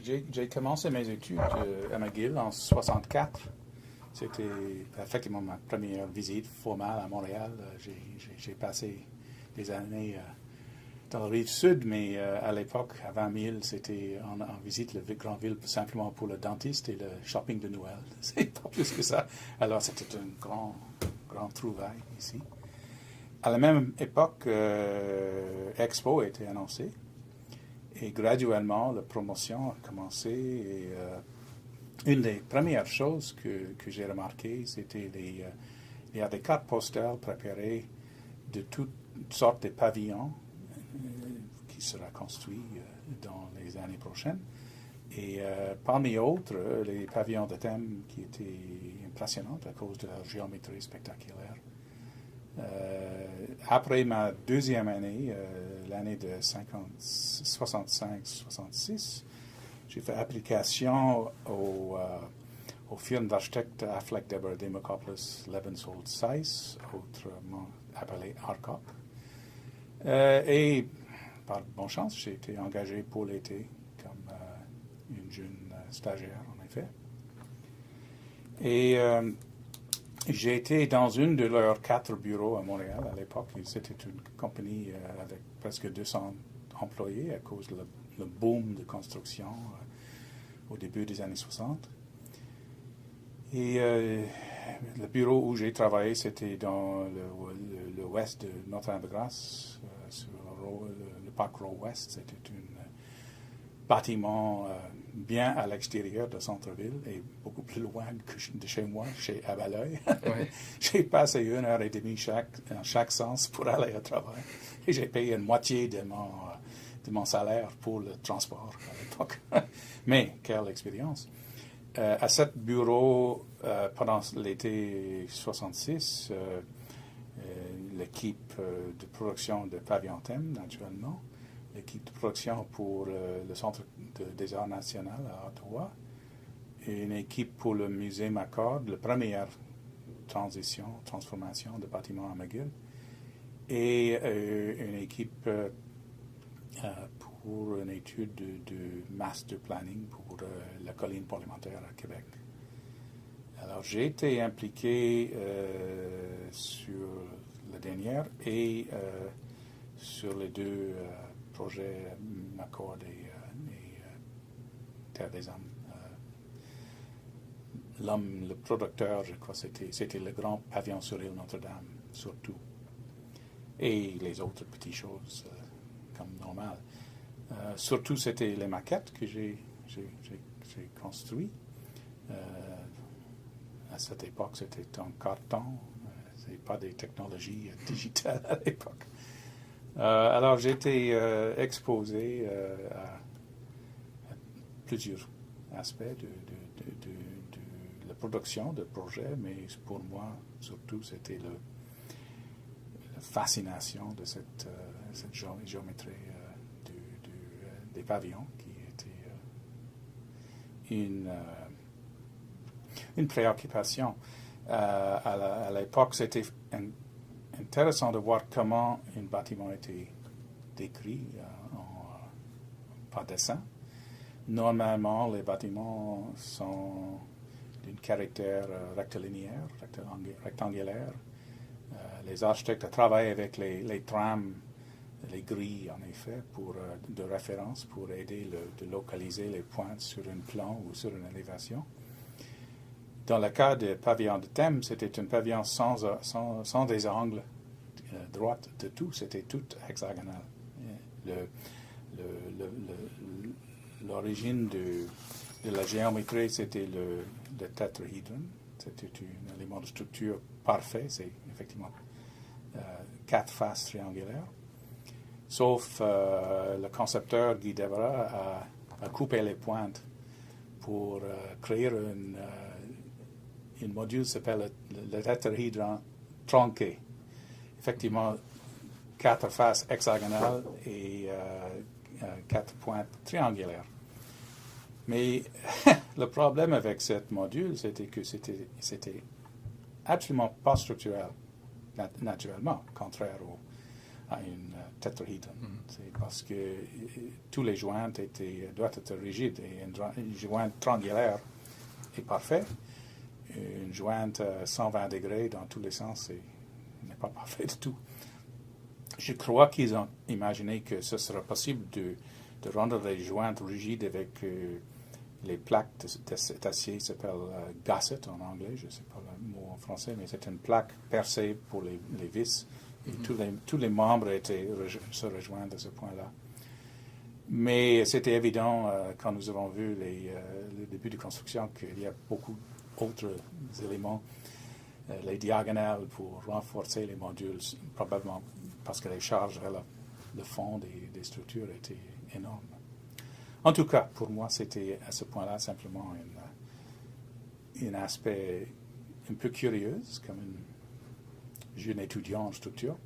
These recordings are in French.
J'ai commencé mes études à McGill en 64. C'était effectivement ma première visite formelle à Montréal. J'ai passé des années dans la rive sud, mais à l'époque, à 20 000, c'était en visite la grande ville simplement pour le dentiste et le shopping de Noël. C'est pas plus que ça. Alors c'était un grand trouvaille ici. À la même époque, Expo a été annoncé. Et graduellement, la promotion a commencé. Et une des premières choses que j'ai remarquées, c'était il y a des cartes postales préparées de toutes sortes de pavillons qui sera construit dans les années prochaines. Et parmi autres, les pavillons de thème qui étaient impressionnants à cause de leur géométrie spectaculaire. Après ma deuxième année, l'année de 65-66, j'ai fait application au firme d'architecte Affleck Deborah Demokopoulos Levensold Seiss, autrement appelé ARCOP. Et par bonne chance, j'ai été engagé pour l'été comme une jeune stagiaire, en effet. Et j'ai été dans une de leurs 4 bureaux à Montréal à l'époque. C'était une compagnie avec presque 200 employés à cause de le boom de construction au début des années 60. Et le bureau où j'ai travaillé, c'était dans le ouest de Notre-Dame-de-Grâce, sur le parc Row-Ouest. C'était un bâtiment bien à l'extérieur de centre-ville et beaucoup plus loin que de chez moi, chez Avaleuil. Ouais. J'ai passé 1h30 en chaque sens pour aller au travail. Et j'ai payé une moitié de mon salaire pour le transport à l'époque. Mais quelle expérience! À ce bureau, pendant l'été 66, l'équipe de production de pavillons thème, naturellement, l'équipe de production pour le Centre des Arts Nationaux à Ottawa, une équipe pour le musée McCord, la première transformation de bâtiment à McGill, et une équipe pour une étude de master planning pour la colline parlementaire à Québec. Alors, j'ai été impliqué sur la dernière et sur les deux projets McCord et Terre des Hommes. Le producteur, je crois, c'était le grand pavillon sur l'île Notre-Dame, surtout. Et les autres petites choses, comme normal. Surtout, c'était les maquettes que j'ai construites. À cette époque, c'était en carton. Ce n'est pas des technologies digitales à l'époque. Alors, j'ai été exposé à plusieurs aspects de la production de projets, mais pour moi, surtout, c'était la fascination de cette géométrie des pavillons qui était une préoccupation. À l'époque, c'était intéressant de voir comment un bâtiment était décrit par dessin. Normalement, les bâtiments sont d'un caractère rectangulaire. Les architectes travaillent avec les trames, les grilles, en effet, de référence pour aider de localiser les pointes sur un plan ou sur une élévation. Dans le cas des pavillons de thème, c'était un pavillon sans des angles droits de tout, c'était tout hexagonal. L'origine de la géométrie, c'était le tétrahedron. C'était un élément de structure parfait, c'est effectivement 4 faces triangulaires. Sauf le concepteur Guy Devra a coupé les pointes pour créer un module qui s'appelle le tétrahedron tronqué. Effectivement, 4 faces hexagonales et 4 pointes triangulaires. Mais le problème avec ce module, c'était que c'était absolument pas structurel, naturellement, contraire à une tétrahedron. C'est parce que tous les joints doivent être rigides. Et une jointe triangulaire est parfait. Une jointe à 120 degrés dans tous les sens n'est pas parfait du tout. Je crois qu'ils ont imaginé que ce sera possible de rendre les jointes rigides avec les plaques d'acier, ça s'appelle gusset en anglais, je ne sais pas le mot en français, mais c'est une plaque percée pour les vis. Et tous les membres se rejoignent à ce point-là. Mais c'était évident quand nous avons vu le début de construction qu'il y a beaucoup d'autres éléments, les diagonales pour renforcer les modules, probablement parce que les charges vers le fond des structures étaient énormes. En tout cas, pour moi, c'était à ce point-là simplement un aspect un peu curieux, comme un jeune étudiant en structure.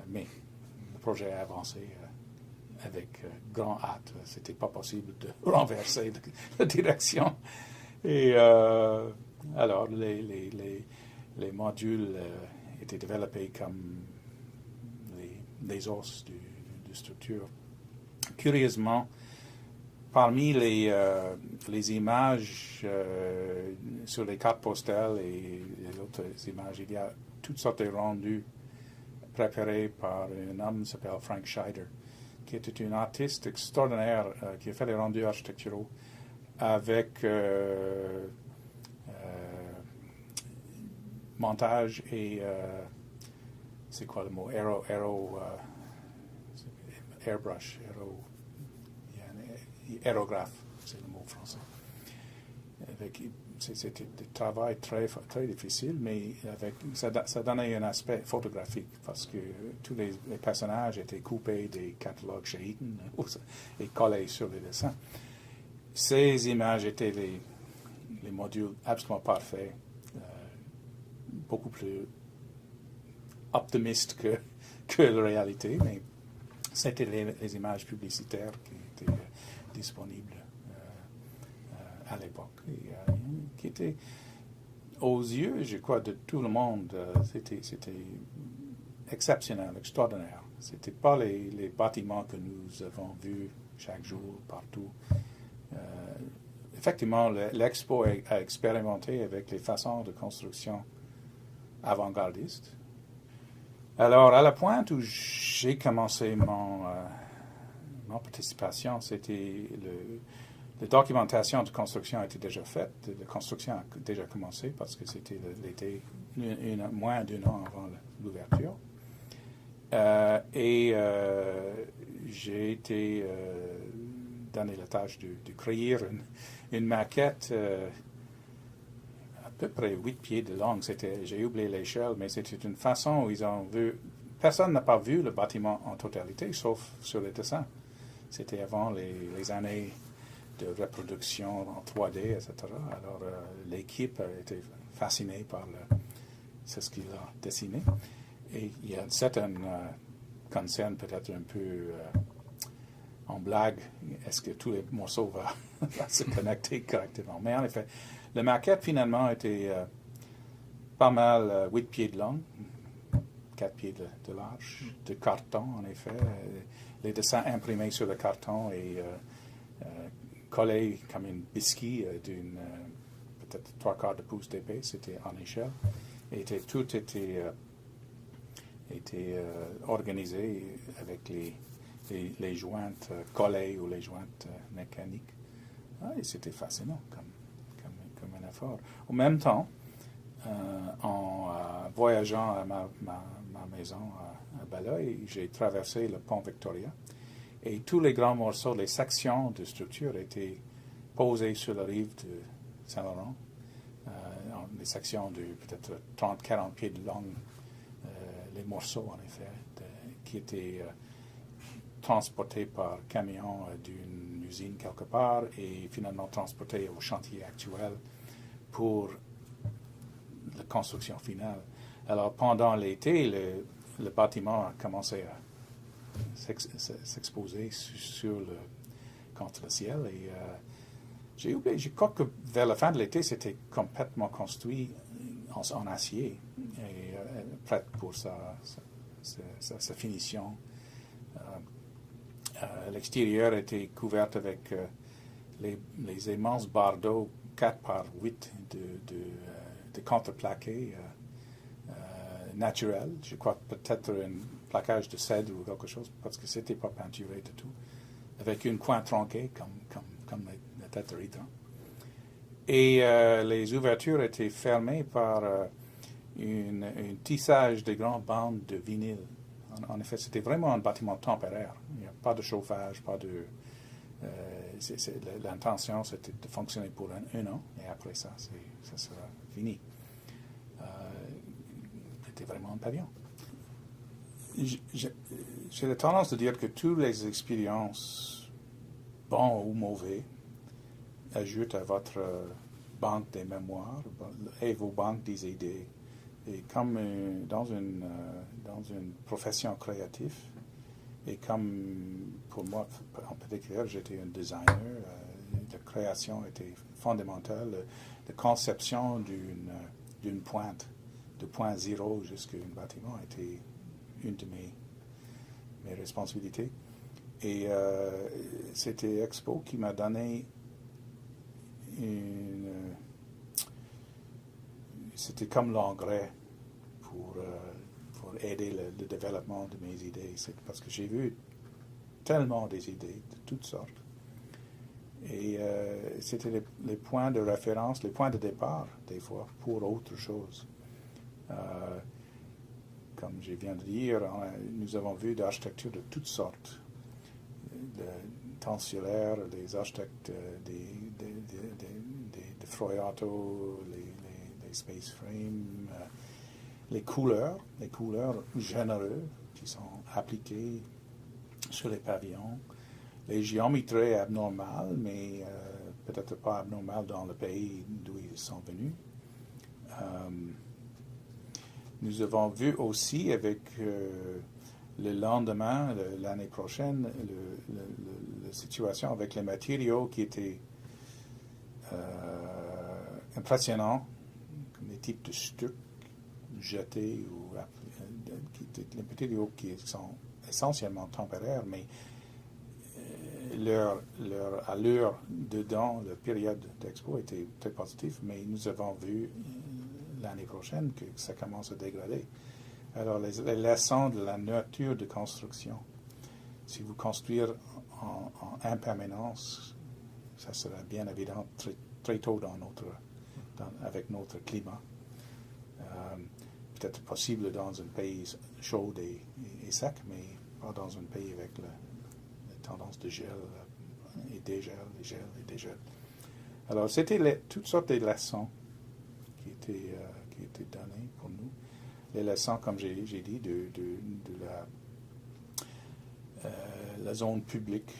Mais le projet a avancé avec grand hâte. C'était pas possible de renverser la direction. Et alors, les modules étaient développés comme les os de structure. Curieusement, parmi les images sur les cartes postales et les autres images, il y a toutes sortes de rendus préparés par un homme qui s'appelle Frank Scheider, qui était un artiste extraordinaire qui a fait des rendus architecturaux avec montage et c'est quoi le mot? Airbrush, aérographe, c'est le mot français. C'était un travail très, très difficile, mais ça donnait un aspect photographique parce que tous les personnages étaient coupés des catalogues chez Eaton et collés sur les dessins. Ces images étaient les modules absolument parfaits, beaucoup plus optimistes que la réalité, mais c'était les images publicitaires qui étaient disponibles à l'époque, et qui étaient aux yeux, je crois, de tout le monde, c'était exceptionnel, extraordinaire. C'était pas les bâtiments que nous avons vus chaque jour, partout. Effectivement, l'expo a expérimenté avec les façons de construction avant-gardistes. Alors, à la pointe où j'ai commencé mon participation, c'était la documentation de construction était déjà faite. La construction a déjà commencé parce que c'était l'été, moins d'un an avant l'ouverture. J'ai été donné la tâche de créer une maquette à peu près 8 pieds de long. J'ai oublié l'échelle, mais c'était une façon où ils ont vu... Personne n'a pas vu le bâtiment en totalité, sauf sur les dessins. C'était avant les années de reproduction en 3D, etc. Alors, l'équipe a été fascinée par ce qu'il a dessiné. Et il y a certaines concerns peut-être un peu en blague. Est-ce que tous les morceaux vont se connecter correctement? Mais en effet, la maquette, finalement, était pas mal 8 pieds de long, 4 pieds de large, de carton, en effet. Les dessins imprimés sur le carton et collés comme une biscuit d'une peut-être 3/4 de pouce d'épais, c'était en échelle. Et tout était organisé avec les jointes collées ou les jointes mécaniques. Et c'était fascinant comme un effort. En même temps, en voyageant à ma maison à Belleuil, j'ai traversé le pont Victoria et tous les grands morceaux, les sections de structure étaient posées sur la rive de Saint-Laurent. Les sections de peut-être 30-40 pieds de long, les morceaux en effet, qui étaient transportés par camion d'une usine quelque part et finalement transportés au chantier actuel pour la construction finale. Alors pendant l'été, le bâtiment a commencé à s'exposer contre le ciel et j'ai oublié, je crois que vers la fin de l'été, c'était complètement construit en acier et prêt pour sa sa finition. L'extérieur était couvert avec les immenses barres d'eau 4 par 8 de contreplaqué naturel. Je crois peut-être un plaquage de cèdre ou quelque chose, parce que c'était pas peinturé du tout, avec une coin tronquée comme la tête de rideau. Et les ouvertures étaient fermées par un tissage de grandes bandes de vinyle. En effet, c'était vraiment un bâtiment temporaire. Il n'y a pas de chauffage, pas de... l'intention, c'était de fonctionner pour un an, et après ça, ça sera fini. C'était vraiment un pavillon. J'ai la tendance de dire que toutes les expériences, bons ou mauvais, ajoutent à votre banque des mémoires et vos banques des idées. Et comme dans une profession créative, et comme pour moi en particulier, j'étais un designer, la création était fondamentale, la conception d'une pointe, de point zéro jusqu'à un bâtiment, était une de mes responsabilités. Et c'était Expo qui m'a donné c'était comme l'engrais pour aider le développement de mes idées. C'est parce que j'ai vu tellement des idées de toutes sortes. Et c'était les points de référence, les points de départ, des fois, pour autre chose. Comme je viens de dire, nous avons vu d'architecture de toutes sortes. Tant solaire, les architectes de Froyato, les space frames, les couleurs généreuses qui sont appliquées sur les pavillons, les géométries abnormales, mais peut-être pas abnormales dans le pays d'où ils sont venus. Nous avons vu aussi avec le lendemain, l'année prochaine, la situation avec les matériaux qui étaient impressionnants, comme les types de stucs jetés, ou les matériaux qui sont essentiellement temporaires, mais leur allure dedans, la période d'expo était très positive, mais nous avons vu l'année prochaine que ça commence à dégrader. Alors, les leçons de la nature de construction, si vous construire en impermanence, ça sera bien évident très, très tôt avec notre climat. Peut-être possible dans un pays chaud et sec, mais pas dans un pays avec la tendance de gel et dégel. Alors, c'était toutes sortes de leçons qui étaient données pour nous. Les leçons, comme j'ai dit, de la zone publique,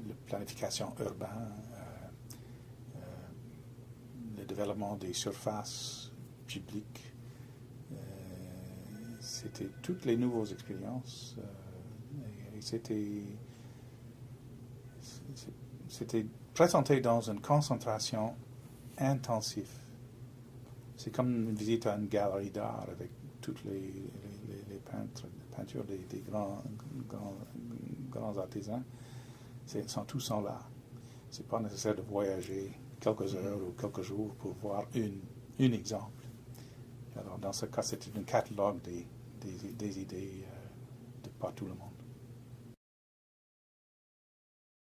la planification urbaine, le développement des surfaces publiques. C'était toutes les nouvelles expériences. Et c'était présenté dans une concentration intensive. C'est comme une visite à une galerie d'art avec toutes les peintures des grands artisans. Ils sont tous là. Ce n'est pas nécessaire de voyager quelques heures ou quelques jours pour voir un exemple. Alors, dans ce cas, c'était un catalogue des idées de par tout le monde.